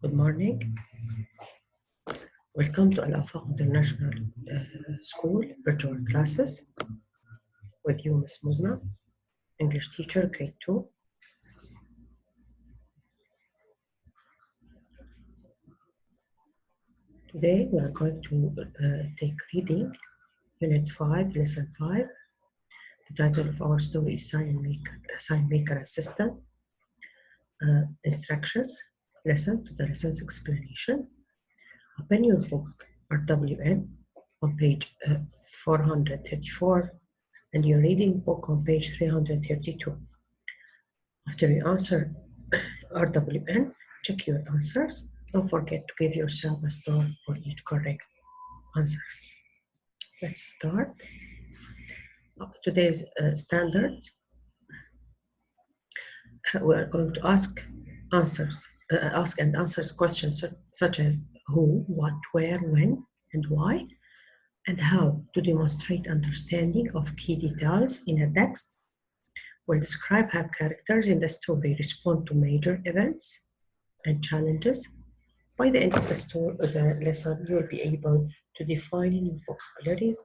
Good morning. Welcome to Al-Afaq International School virtual classes with you, Ms. Muzna, English teacher, grade 2. Today we are going to take reading, Unit 5, Lesson 5. The title of our story is Signmaker Assistant. Instructions, lesson to the lesson's explanation. Open your book RWN on page 434 and your reading book on page 332. After you answer RWN, check your answers. Don't forget to give yourself a star for each correct answer. Let's start. Today's standards. We are going to ask and answer questions such as who, what, where, when, and why, and how to demonstrate understanding of key details in a text. We'll describe how characters in the story respond to major events and challenges. By the end of the lesson, you will be able to define new vocabularies,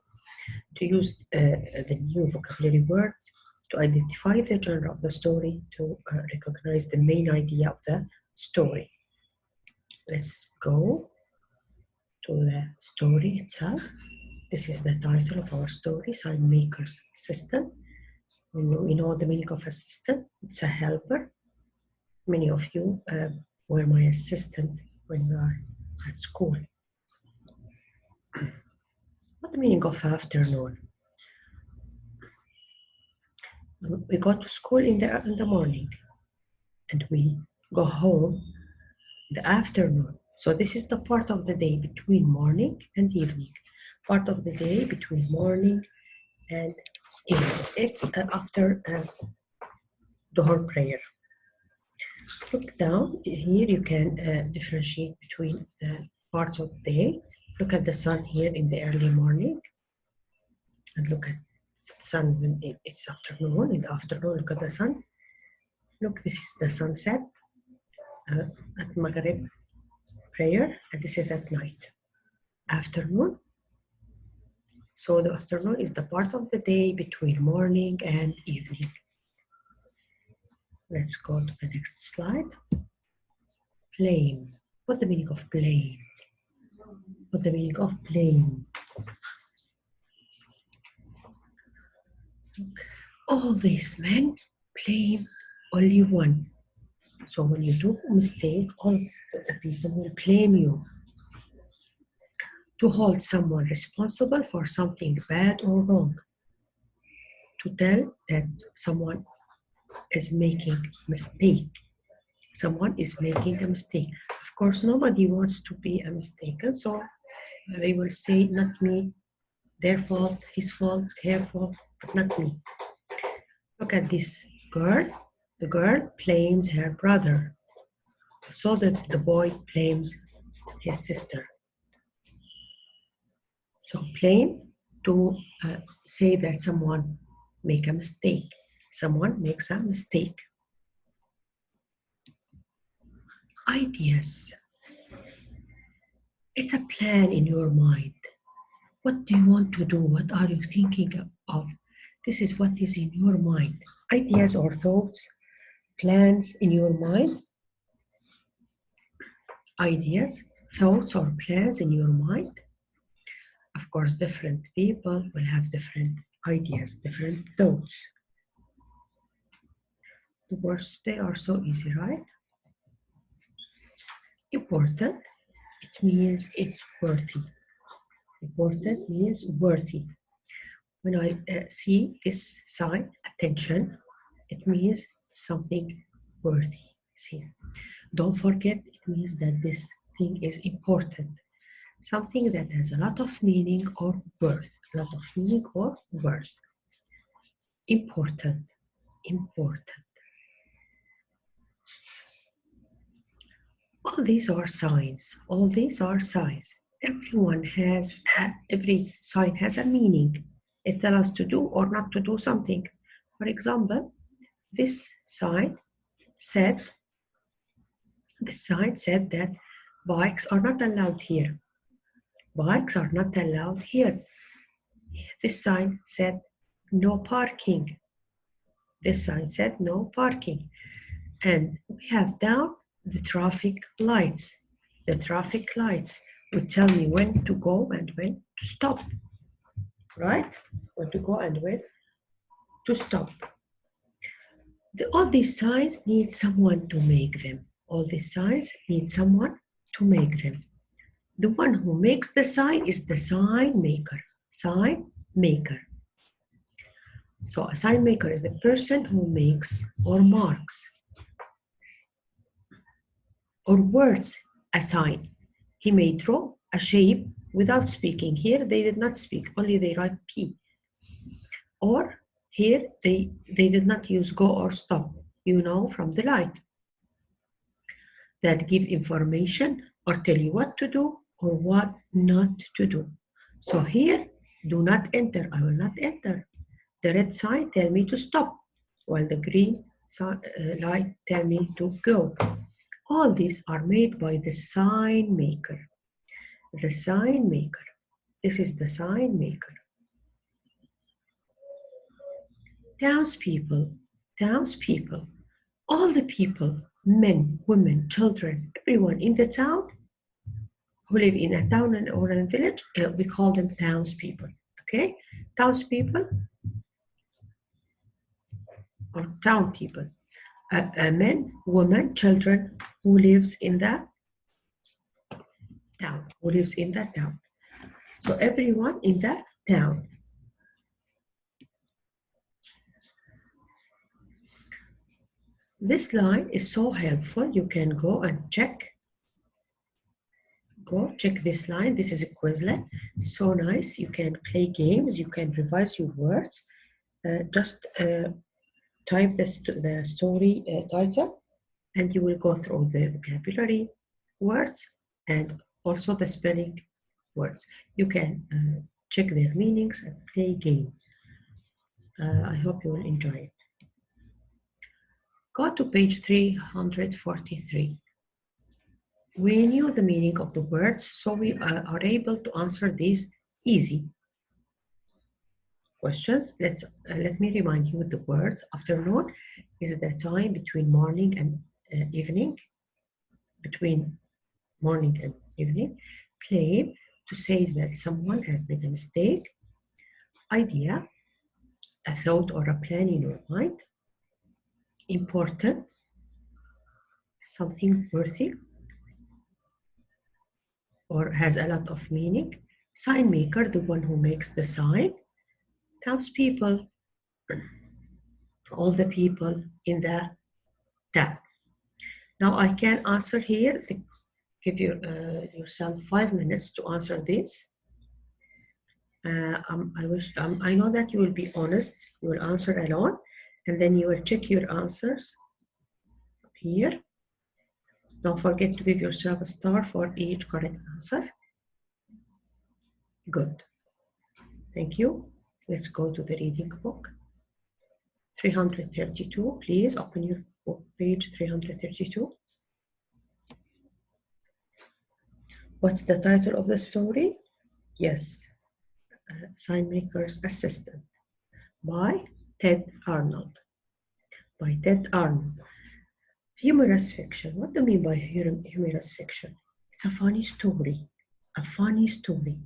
to use the new vocabulary words, to identify the genre of the story, to recognize the main idea of the story. Let's go to the story itself. This is the title of our story, Signmaker's Assistant. We know the meaning of assistant. It's a helper. Many of you were my assistant when you are at school. What the meaning of afternoon? We go to school in the morning and we go home in the afternoon. So this is the part of the day between morning and evening. Part of the day between morning and evening. It's after Dhuhr prayer. Look down here, you can differentiate between the parts of the day. Look at the sun here in the early morning and look at the sun when it's afternoon. In the afternoon, look at the sun. Look, this is the sunset at Maghrib prayer, and this is at night. Afternoon. So the afternoon is the part of the day between morning and evening. Let's go to the next slide. Blame. What's the meaning of blame? What's the meaning of blame? All these men blame only one. So when you do a mistake, all the people will blame you. To hold someone responsible for something bad or wrong. To tell that someone is making a mistake. Someone is making a mistake. Of course, nobody wants to be a mistaken, so they will say, not me, their fault, his fault, her fault, but not me. Look at this girl. The girl blames her brother, so that the boy blames his sister. So blame, to say that someone make a mistake. Someone makes a mistake. Ideas. It's a plan in your mind. What do you want to do? What are you thinking of? This is what is in your mind. Ideas or thoughts, plans in your mind. Ideas, thoughts or plans in your mind. Of course, different people will have different ideas, different thoughts. The words today are so easy, right? Important, it means it's worthy. Important means worthy. When I see this sign, attention, it means something worthy is here. Don't forget, it means that this thing is important. Something that has a lot of meaning or worth. A lot of meaning or worth. Important, important. All these are signs. All these are signs. Every sign has a meaning. It tells us to do or not to do something. For example, this sign said that Bikes are not allowed here. Bikes are not allowed here. This sign said no parking. This sign said no parking. And we have down the traffic lights. The traffic lights will tell me when to go and when to stop, right? When to go and when to stop. All these signs need someone to make them. All these signs need someone to make them. The one who makes the sign is the sign maker. Sign maker. So a sign maker is the person who makes or marks or words a sign. He may draw a shape without speaking. Here they did not speak, only they write P. Or here they did not use go or stop, you know, from the light. That give information or tell you what to do or what not to do. So here, do not enter, I will not enter. The red sign tell me to stop, while the green light tell me to go. All these are made by the sign maker. The sign maker. This is the sign maker. Townspeople. Townspeople. All the people, men, women, children, everyone in the town who live in a town or a village, we call them townspeople. Okay? Townspeople or town people. Men, women, children who lives in the town, who lives in the town. So everyone in the town. This line is so helpful. You can go and check. Go check this line. This is a Quizlet. So nice. You can play games. You can revise your words. Just type the story title, and you will go through the vocabulary words and also the spelling words. You can check their meanings and play game. I hope you will enjoy it. Go to page 343. We knew the meaning of the words, so we are able to answer these easy questions. Let me remind you the words. Afternoon is the time between morning and evening. Between morning and evening. Claim, to say that someone has made a mistake. Idea, a thought or a plan in your mind. Important, something worthy or has a lot of meaning. Sign maker, the one who makes the sign. Townspeople, all the people in the town. Now I can answer here. Give yourself 5 minutes to answer this. I know that you will be honest. You will answer alone, and then you will check your answers here. Don't forget to give yourself a star for each correct answer. Good. Thank you. Let's go to the reading book. 332. Please open your book, page 332. What's the title of the story? Yes, Signmaker's Assistant by Ted Arnold. By Ted Arnold. Humorous fiction. What do you mean by humorous fiction? It's a funny story. A funny story.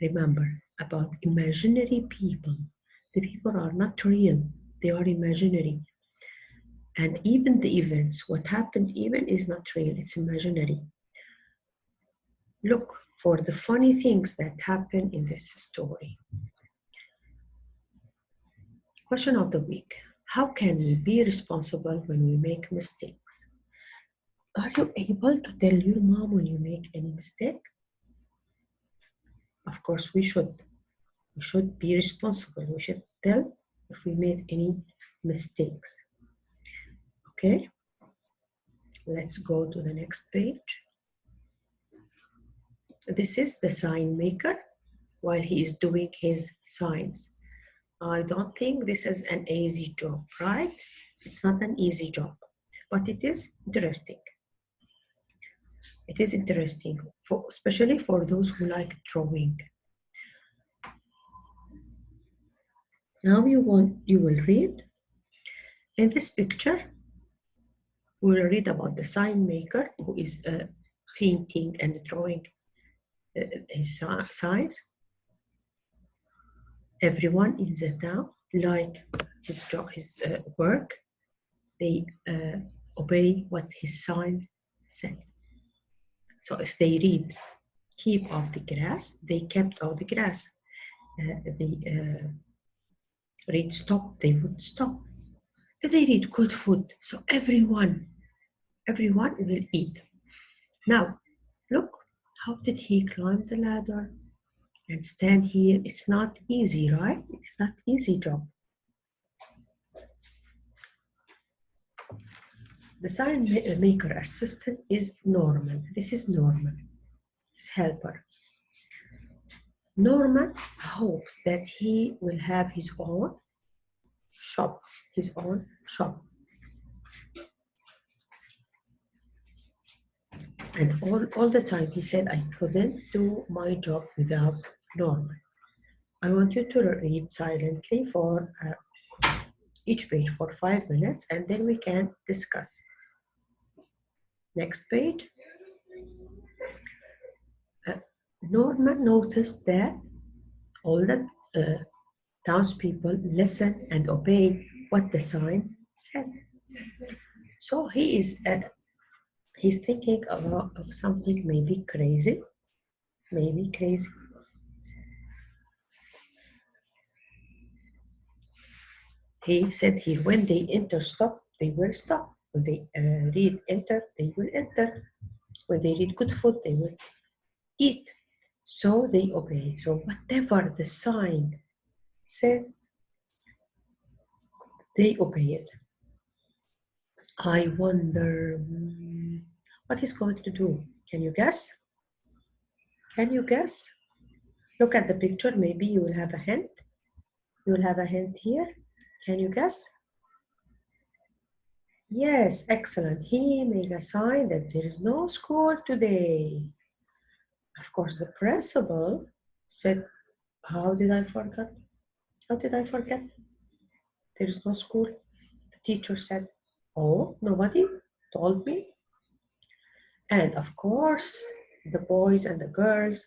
Remember, about imaginary people. The people are not real. They are imaginary. And even the events, what happened even is not real. It's imaginary. Look for the funny things that happen in this story. Question of the week. How can we be responsible when we make mistakes? Are you able to tell your mom when you make any mistake? Of course, we should. We should be responsible. We should tell if we made any mistakes. Okay? Let's go to the next page. This is the sign maker while he is doing his signs. I don't think this is an easy job, right? It's not an easy job, but it is interesting. It is interesting, especially for those who like drawing. Now you will read. In this picture, we will read about the Signmaker who is painting and drawing his signs. Everyone in the town like his work. They obey what his signs said. So if they read keep off the grass, they kept off the grass. They read stop, they would stop. If they read good food, so everyone will eat. Now, look, how did he climb the ladder and stand here? It's not easy, right? It's not easy job. The sign maker assistant is Norman. This is Norman, his helper. Norman hopes that he will have his own shop. And all the time he said, I couldn't do my job without Norman. I want you to read silently for each page for 5 minutes, and then we can discuss. Next page. Norman noticed that all the townspeople listened and obeyed what the signs said. So he's thinking of something maybe crazy. He said here, when they enter stop, they will stop. When they read enter, they will enter. When they read good food, they will eat. So they obey. So whatever the sign says, they obey it. I wonder what he's going to do. Can you guess? Can you guess? Look at the picture. Maybe you will have a hint. You will have a hint here. Can you guess? Yes, excellent. He made a sign that there is no school today. Of course, the principal said, how did I forget? How did I forget? There is no school. The teacher said, oh, nobody told me. And of course, the boys and the girls,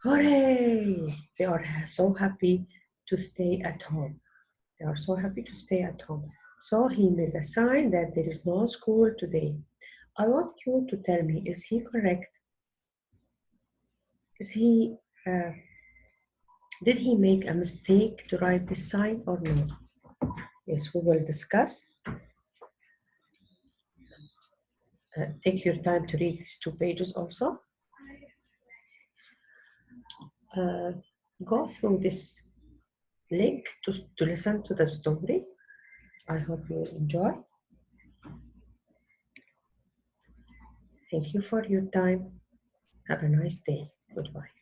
hooray! They are so happy to stay at home. They are so happy to stay at home. So he made a sign that there is no school today. I want you to tell me, is he correct? Is he, did he make a mistake to write this sign or no? Yes, we will discuss. Take your time to read these 2 pages also. Go through this link to listen to the story. I hope you will enjoy. Thank you for your time. Have a nice day. Goodbye.